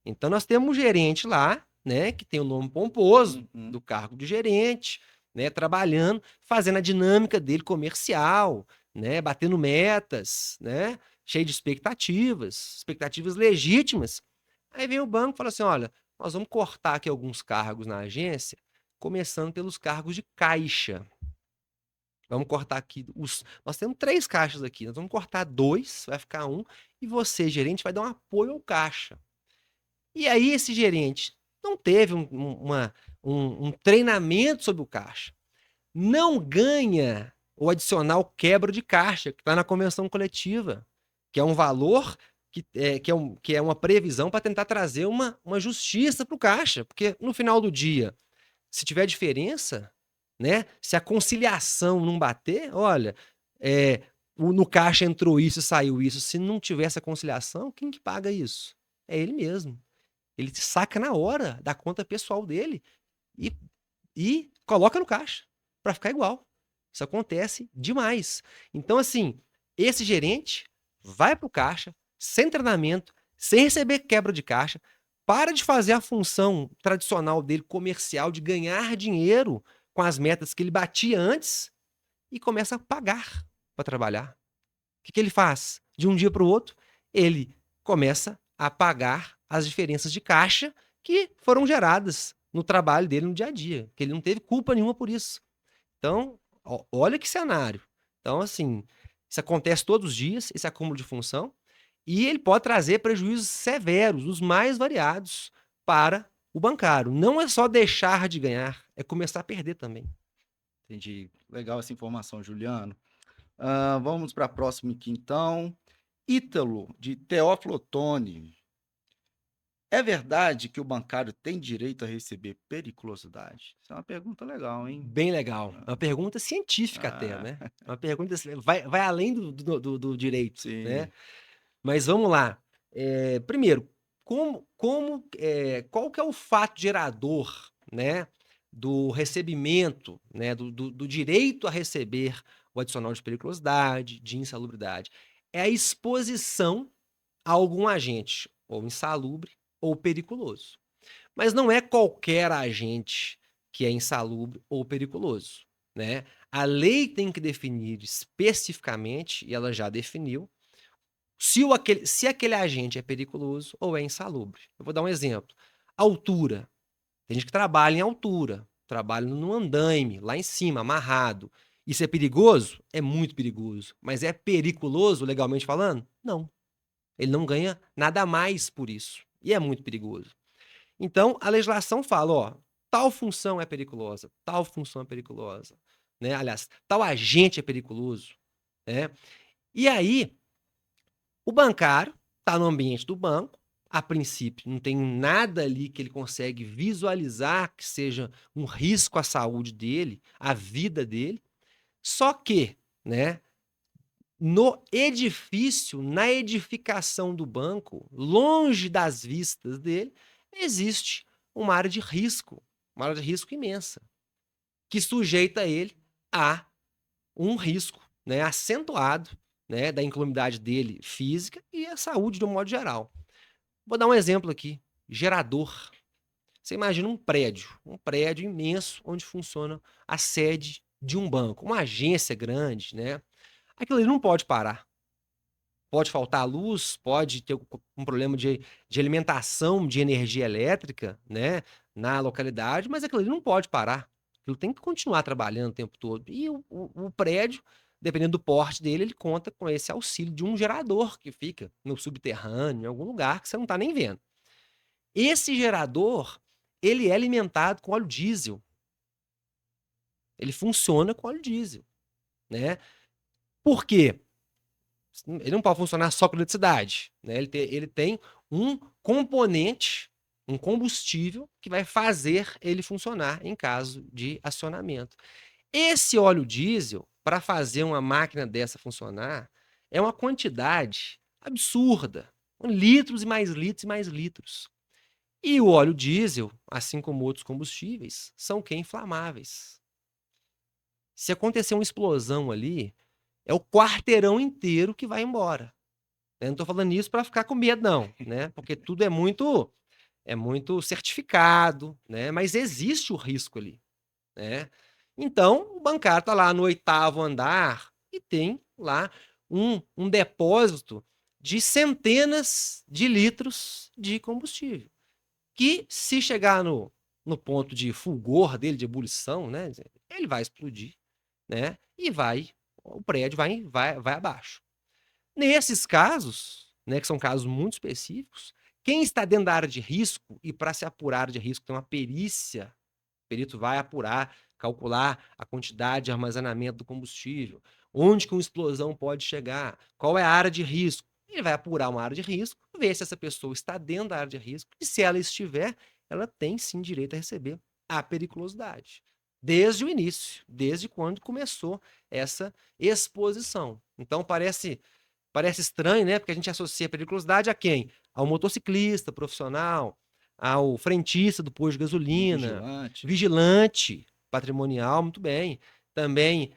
Então nós temos um gerente lá, né, que tem o nome pomposo do cargo de gerente, né, trabalhando, fazendo a dinâmica dele comercial, né, batendo metas, né, cheio de expectativas legítimas. Aí vem o banco e fala assim, olha, nós vamos cortar aqui alguns cargos na agência, começando pelos cargos de caixa. Vamos cortar aqui nós temos 3 caixas aqui, nós vamos cortar 2, vai ficar 1, e você, gerente, vai dar um apoio ao caixa. E aí esse gerente não teve um treinamento sobre o caixa, não ganha o adicional quebra de caixa, que está na convenção coletiva, que é um valor que é uma previsão para tentar trazer uma justiça para o caixa, porque no final do dia, se tiver diferença, né? Se a conciliação não bater, olha, no caixa entrou isso e saiu isso. Se não tiver essa conciliação, quem que paga isso? É ele mesmo. Ele saca na hora da conta pessoal dele e coloca no caixa para ficar igual. Isso acontece demais. Então, assim, esse gerente vai para o caixa sem treinamento, sem receber quebra de caixa, para de fazer a função tradicional dele, comercial, de ganhar dinheiro com as metas que ele batia antes e começa a pagar para trabalhar. O que ele faz? De um dia para o outro, ele começa a pagar as diferenças de caixa que foram geradas no trabalho dele no dia a dia, que ele não teve culpa nenhuma por isso. Então, olha que cenário. Então, assim, isso acontece todos os dias, esse acúmulo de função, e ele pode trazer prejuízos severos, os mais variados, para o bancário. Não é só deixar de ganhar, é começar a perder também. Entendi. Legal essa informação, Juliano. Vamos para a próxima aqui, então. Ítalo, de Teófilo Otoni. É verdade que o bancário tem direito a receber periculosidade? Isso é uma pergunta legal, hein? Bem legal. É uma pergunta científica até, né? É uma pergunta assim, vai além do direito, Sim. né? Mas vamos lá. Primeiro, qual que é o fato gerador, né, do recebimento, né, do direito a receber o adicional de periculosidade, de insalubridade? É a exposição a algum agente, ou insalubre, ou periculoso. Mas não é qualquer agente que é insalubre ou periculoso, né? A lei tem que definir especificamente, e ela já definiu, se aquele agente é periculoso ou é insalubre. Eu vou dar um exemplo. Altura. Tem gente que trabalha em altura, trabalha no andaime, lá em cima, amarrado. Isso é perigoso? É muito perigoso. Mas é periculoso, legalmente falando? Não. Ele não ganha nada a mais por isso. E é muito perigoso. Então, a legislação fala, ó, tal função é periculosa, tal função é periculosa, né? Aliás, tal agente é periculoso, né? E aí, o bancário está no ambiente do banco, a princípio não tem nada ali que ele consegue visualizar que seja um risco à saúde dele, à vida dele, só que, né, no edifício, na edificação do banco, longe das vistas dele, existe uma área de risco imensa, que sujeita ele a um risco, né, acentuado, né, da incolumitade dele física e a saúde de um modo geral. Vou dar um exemplo aqui, gerador. Você imagina um prédio imenso onde funciona a sede de um banco, uma agência grande, né? Aquilo ali não pode parar. Pode faltar luz, pode ter um problema de alimentação de energia elétrica, né, na localidade, mas aquilo ali não pode parar. Aquilo tem que continuar trabalhando o tempo todo. E o prédio, dependendo do porte dele, ele conta com esse auxílio de um gerador que fica no subterrâneo, em algum lugar que você não está nem vendo. Esse gerador, ele é alimentado com óleo diesel. Ele funciona com óleo diesel, né. Por quê? Ele não pode funcionar só com eletricidade, né, ele tem um componente, um combustível que vai fazer ele funcionar em caso de acionamento. Esse óleo diesel, para fazer uma máquina dessa funcionar, é uma quantidade absurda, litros e mais litros e mais litros. E o óleo diesel, assim como outros combustíveis, são inflamáveis. Se acontecer uma explosão ali, é o quarteirão inteiro que vai embora. Eu não tô falando isso para ficar com medo não, né, porque tudo é muito certificado, né, mas existe o risco ali, né. Então, o bancário tá lá no 8º andar e tem lá um depósito de centenas de litros de combustível, que se chegar no ponto de fulgor dele, de ebulição, né, ele vai explodir, né, e o prédio vai abaixo. Nesses casos, né, que são casos muito específicos, quem está dentro da área de risco e para se apurar a área de risco tem uma perícia, o perito vai apurar, calcular a quantidade de armazenamento do combustível, onde que uma explosão pode chegar, qual é a área de risco. Ele vai apurar uma área de risco, ver se essa pessoa está dentro da área de risco e se ela estiver, ela tem sim direito a receber a periculosidade. Desde o início, desde quando começou essa exposição. Então parece estranho, né, porque a gente associa a periculosidade a quem? Ao motociclista profissional, ao frentista do posto de Um gasolina, vigilante. vigilante patrimonial, muito bem. Também,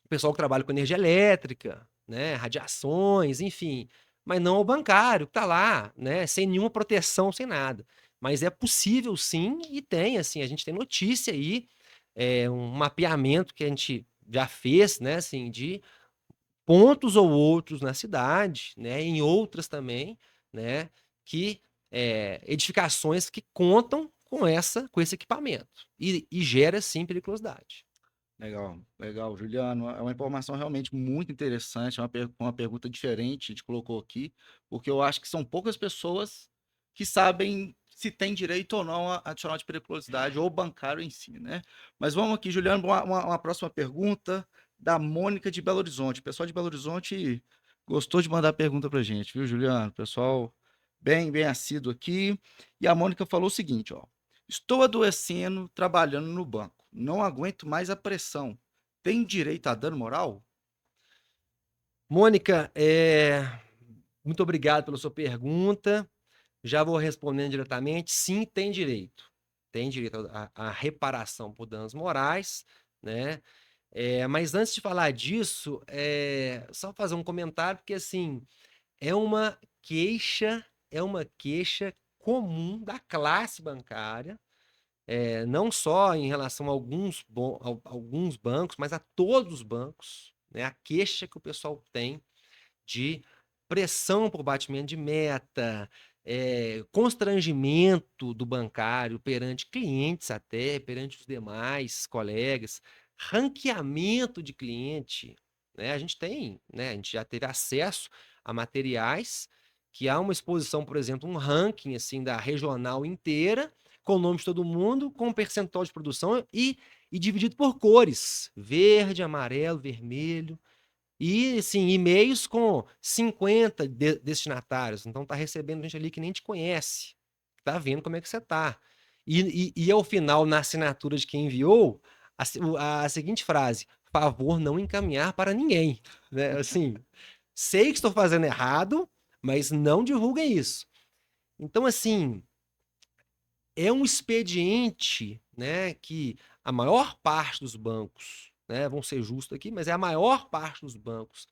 o pessoal que trabalha com energia elétrica, né, radiações, enfim, mas não ao bancário que está lá, né, sem nenhuma proteção, sem nada. Mas é possível sim e tem, assim, a gente tem notícia aí, um mapeamento que a gente já fez, né, assim, de pontos ou outros na cidade, né, em outras também, né, que, edificações que contam com esse equipamento e gera sim periculosidade. Legal, legal, Juliano. É uma informação realmente muito interessante, é uma pergunta diferente, a gente colocou aqui, porque eu acho que são poucas pessoas que sabem se tem direito ou não a adicional de periculosidade ou bancário em si, né? Mas vamos aqui, Juliano, pra uma próxima pergunta da Mônica de Belo Horizonte. O pessoal de Belo Horizonte gostou de mandar pergunta pra gente, viu, Juliano? Pessoal bem assíduo aqui. E a Mônica falou o seguinte, ó: estou adoecendo trabalhando no banco. Não aguento mais a pressão. Tem direito a dano moral? Mônica, muito obrigado pela sua pergunta. Já vou respondendo diretamente. Sim, tem direito. Tem direito à reparação por danos morais, né. Mas antes de falar disso, só fazer um comentário, porque assim, é uma é uma queixa comum da classe bancária, não só em relação a alguns bancos, mas a todos os bancos, né, a queixa que o pessoal tem de pressão por batimento de meta, constrangimento do bancário perante clientes até, perante os demais colegas, ranqueamento de cliente, né, a gente tem, né, a gente já teve acesso a materiais que há uma exposição, por exemplo, um ranking, assim, da regional inteira, com o nome de todo mundo, com um percentual de produção e dividido por cores: verde, amarelo, vermelho. E, assim, e-mails com 50 destinatários, então tá recebendo gente ali que nem te conhece, tá vendo como é que você tá. E ao final, na assinatura de quem enviou, a seguinte frase: "Favor não encaminhar para ninguém", né, assim, sei que estou fazendo errado, mas não divulguem isso. Então, assim, é um expediente, né, que a maior parte dos bancos, né, vamos ser justos aqui, mas é a maior parte dos bancos,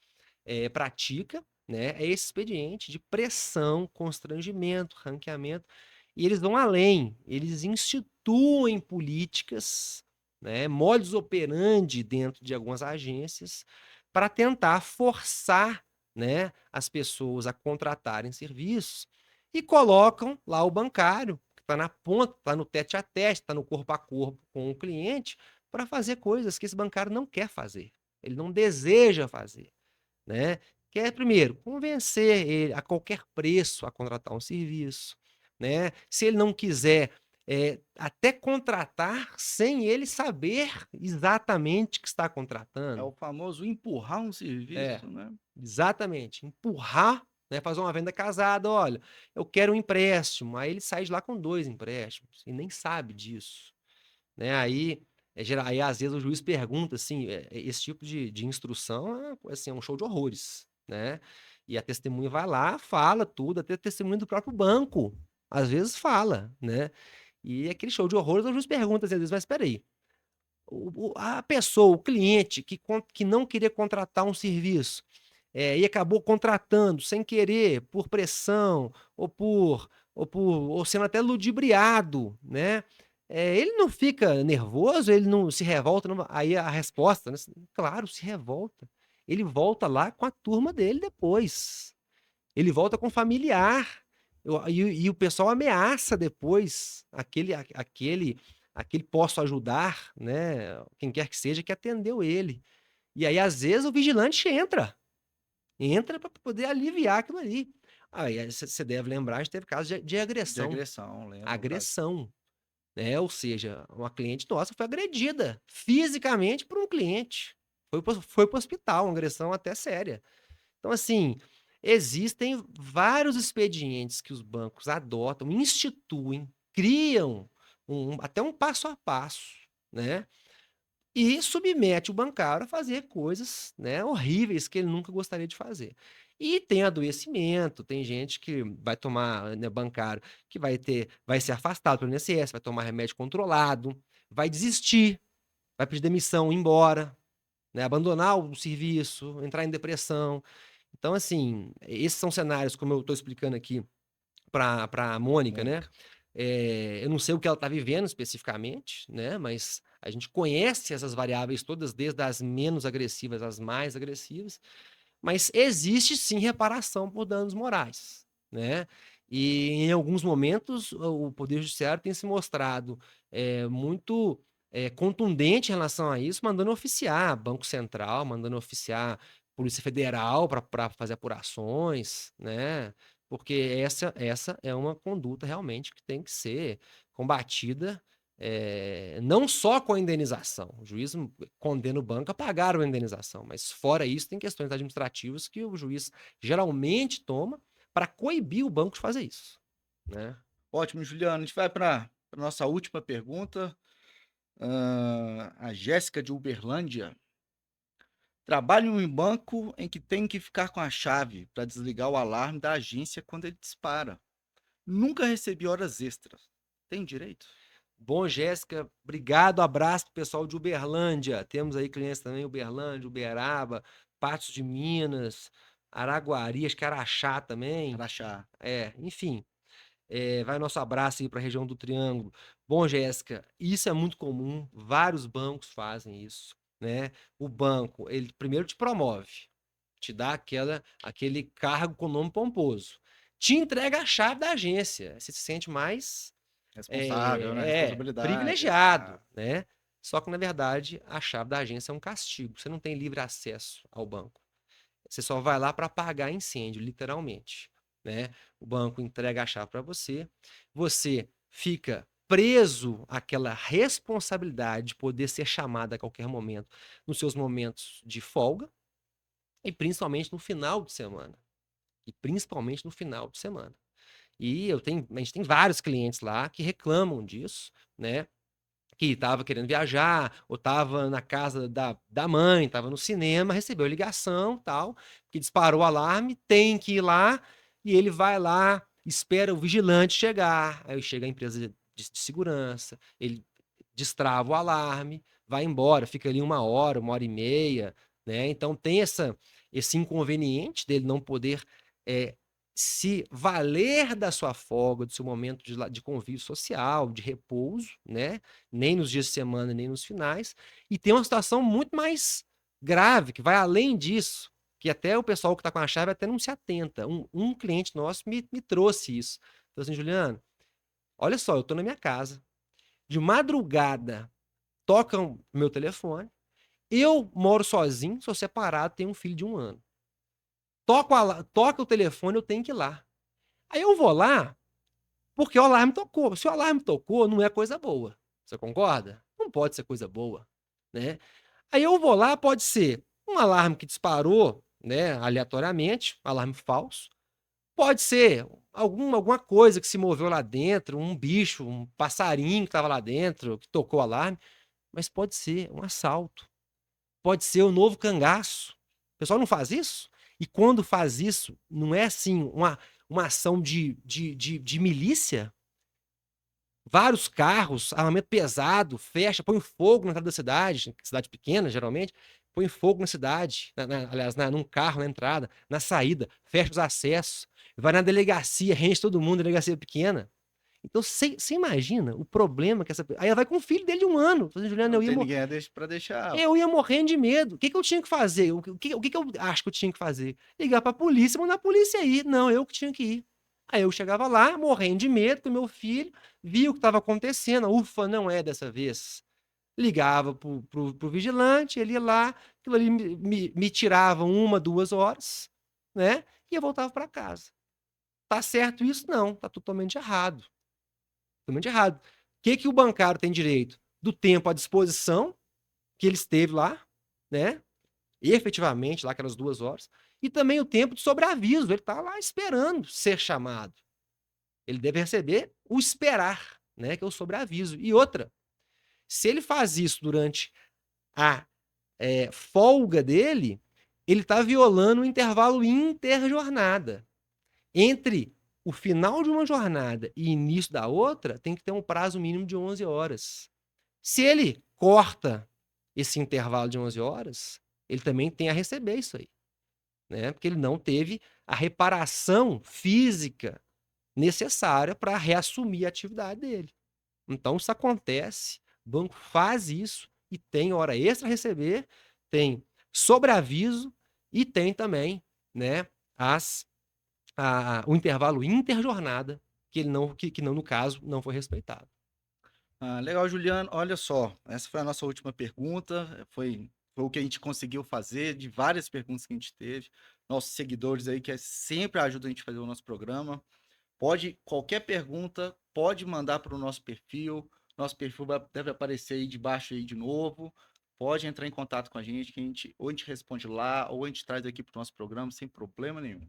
pratica, né, é esse expediente de pressão, constrangimento, ranqueamento, e eles vão além, eles instituem políticas, né, modus operandi dentro de algumas agências, para tentar forçar, né, as pessoas a contratarem serviços, e colocam lá o bancário está na ponta, está no tete a tete, está no corpo a corpo com o cliente, para fazer coisas que esse bancário não quer fazer, ele não deseja fazer, né. Quer primeiro, convencer ele a qualquer preço a contratar um serviço, né. Se ele não quiser, até contratar sem ele saber exatamente o que está É contratando. o famoso empurrar um É. serviço, né. Exatamente, empurrar, né, fazer uma venda casada: "Olha, eu quero um empréstimo", aí ele sai de lá com 2 empréstimos e nem sabe disso, né, aí às vezes o juiz pergunta, assim, esse tipo de instrução é, assim, é um show de horrores, né, e a testemunha vai lá, fala tudo, até a testemunha do próprio banco, às vezes fala, né, e aquele show de horrores o juiz pergunta assim, às vezes: "Mas espera aí, a pessoa, o cliente que não queria contratar um serviço, e acabou contratando sem querer, por pressão ou sendo até ludibriado, né, ele não fica nervoso, ele não se revolta, não, aí a resposta, né, claro, se revolta. Ele volta lá com a turma dele depois. Ele volta com familiar. E o pessoal ameaça depois aquele "posso ajudar", né, quem quer que seja que atendeu ele. E aí, às vezes, o vigilante entra para poder aliviar aquilo ali. Aí você deve lembrar, a gente teve casos de De agressão. agressão, lembro o caso. Agressão, né, ou seja, uma cliente nossa foi agredida fisicamente por um cliente. Foi para o hospital, uma agressão até séria. Então, assim, existem vários expedientes que os bancos adotam, instituem, criam até um passo a passo, né, e submete o bancário a fazer coisas, né, horríveis que ele nunca gostaria de fazer. E tem adoecimento, tem gente que vai tomar, né, bancário, que vai ser afastado pelo INSS, vai tomar remédio controlado, vai desistir, vai pedir demissão, ir embora, né, abandonar o serviço, entrar em depressão. Então, assim, esses são cenários, como eu estou explicando aqui para a Mônica, né, Mônica. eu não sei o que ela está vivendo especificamente, né, mas a gente conhece essas variáveis todas, desde as menos agressivas às mais agressivas, mas existe sim reparação por danos morais, né. E em alguns momentos o poder judiciário tem se mostrado, muito, contundente em relação a isso, mandando oficiar Banco Central, mandando oficiar Polícia Federal para fazer apurações, né, porque essa é uma conduta realmente que tem que ser combatida, não só com a indenização, o juiz condena o banco a pagar a indenização, mas fora isso tem questões administrativas que o juiz geralmente toma para coibir o banco de fazer isso, né. Ótimo, Juliano. A gente vai para a nossa última pergunta. A Jéssica de Uberlândia. Trabalho em um banco em que tenho que ficar com a chave para desligar o alarme da agência quando ele dispara. Nunca recebi horas extras. Tem direito? Bom, Jéssica, obrigado, abraço pro pessoal de Uberlândia, temos aí clientes também, Uberlândia, Uberaba, Patos de Minas, Araguari, acho que Araxá também, Araxá. enfim. Vai o nosso abraço aí para a região do Triângulo. Bom, Jéssica, isso é muito comum, vários bancos fazem isso, né. O banco, ele primeiro te promove, te dá aquele cargo com nome pomposo, te entrega a chave da agência, você se sente mais, Responsável, né? Responsabilidade, privilegiado, exato. né. Só que na verdade a chave da agência é um castigo, você não tem livre acesso ao banco. Você só vai lá para apagar incêndio, literalmente, né. O banco entrega a chave para você, você fica preso àquela responsabilidade de poder ser chamado a qualquer momento, nos seus momentos de folga, e principalmente no final de semana, e principalmente no final de semana. E a gente tem vários clientes lá que reclamam disso, né, que estava querendo viajar, ou estava na casa da mãe, estava no cinema, recebeu ligação, tal, que disparou o alarme, tem que ir lá, e ele vai lá, espera o vigilante chegar, aí chega a empresa de segurança, ele destrava o alarme, vai embora, fica ali 1 hora e meia, né, então tem esse inconveniente dele não poder, eh, se valer da sua folga, do seu momento de convívio social, de repouso, né, nem nos dias de semana, nem nos finais. E tem uma situação muito mais grave, que vai além disso, que até o pessoal que está com a chave até não se atenta. Um cliente nosso me trouxe isso. Falou assim: "Juliano, Olha só, eu tô na minha casa, de madrugada toca o meu telefone, eu moro sozinho, sou separado, tenho um filho de 1 ano. Toca o telefone, eu tenho que ir lá. Aí eu vou lá, porque o alarme tocou. Se o alarme tocou, não é coisa boa. Você concorda? Não pode ser coisa boa, né. Aí eu vou lá, pode ser um alarme que disparou, né, aleatoriamente, um alarme falso, pode ser alguma coisa que se moveu lá dentro, um bicho, um passarinho que estava lá dentro, que tocou o alarme, mas pode ser um assalto, pode ser o novo cangaço. O pessoal não faz isso? E quando faz isso, não é assim uma ação de milícia? Vários carros, armamento pesado, fecha, põe fogo na entrada da cidade pequena, geralmente, põe fogo na cidade, aliás, num carro na entrada, na saída, fecha os acessos, vai na delegacia, rende todo mundo, delegacia pequena. Então você imagina o problema que essa aí ela vai com o filho dele de 1 ano, falando: "Juliana, Não tem ninguém pra deixar. eu ia morrendo de medo. O que que eu tinha que fazer? O que que eu acho que eu tinha que fazer? Ligar pra polícia, mandar a polícia ir. Não, eu que tinha que ir. Aí eu chegava lá, morrendo de medo com o meu filho, via o que estava acontecendo, ufa, não é dessa vez. Ligava pro vigilante, ele ia lá, aquilo ali me tirava 1, 2 horas, né, e eu voltava para casa. Tá certo isso? Não, tá totalmente errado, totalmente errado. O que que o bancário tem direito? Do tempo à disposição que ele esteve lá, né, efetivamente lá aquelas 2 horas, e também o tempo de sobreaviso, ele tá lá esperando ser chamado. Ele deve receber o esperar, né, que é o sobreaviso. E outra, se ele faz isso durante a, folga dele, ele tá violando o intervalo interjornada. Entre o final de uma jornada e início da outra, tem que ter um prazo mínimo de 11 horas. Se ele corta esse intervalo de 11 horas, ele também tem a receber isso aí, né, porque ele não teve a reparação física necessária para reassumir a atividade dele. Então isso acontece, o banco faz isso e tem hora extra a receber, tem sobreaviso e tem também, né, as o intervalo interjornada que ele não que não, no caso, não foi respeitado. Ah, legal, Juliano. Olha só, essa foi a nossa última pergunta. Foi o que a gente conseguiu fazer de várias perguntas que a gente teve. Nossos seguidores aí que sempre ajudam a gente a fazer o nosso programa. Qualquer pergunta, pode mandar para o nosso perfil. Nosso perfil deve aparecer aí debaixo aí de novo. Pode entrar em contato com a gente, que ou a gente responde lá, ou a gente traz aqui para o nosso programa sem problema nenhum.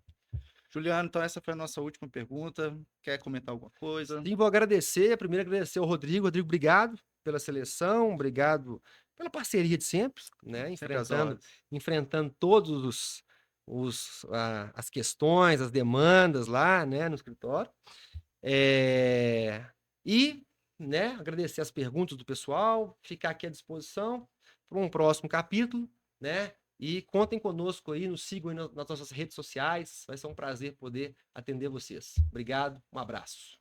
Juliano, então essa foi a nossa última pergunta. Quer comentar alguma coisa? Sim, vou agradecer, primeiro agradecer ao Rodrigo. Rodrigo, obrigado pela seleção, obrigado pela parceria de sempre, né, Sempre às enfrentando horas. enfrentando todos as questões, as demandas lá, né, no escritório. Eh, e, né, agradecer as perguntas do pessoal, ficar aqui à disposição para um próximo capítulo, né, e contem conosco aí, nos sigam aí nas nossas redes sociais, vai ser um prazer poder atender vocês. Obrigado, um abraço.